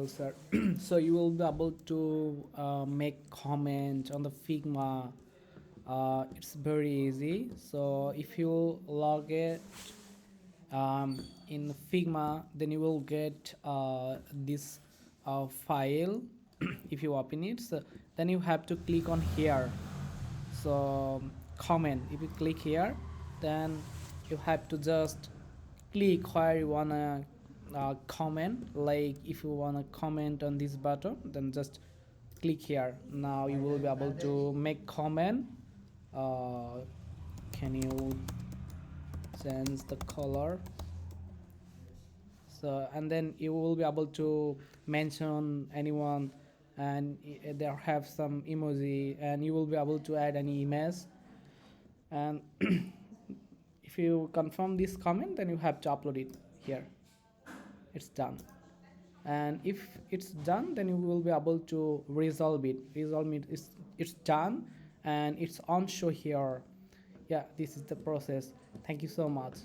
Sir. So you will be able to make comment on the Figma. It's very easy. So if you log it in Figma, then you will get this file. If you open it, so then you have to click on here. So comment, if you click here, then you have to just click where you wanna comment. Like if you wanna comment on this button, then just click here. Now you will be able to make comment. uh, can you change the color? So and then you will be able to mention anyone, and there have some emoji, and you will be able to add any image. And if you confirm this comment, then you have to upload it here. It's done. And if it's done, then you will be able to resolve it. It's done, and it's on show here. Yeah, this is the process. Thank you so much.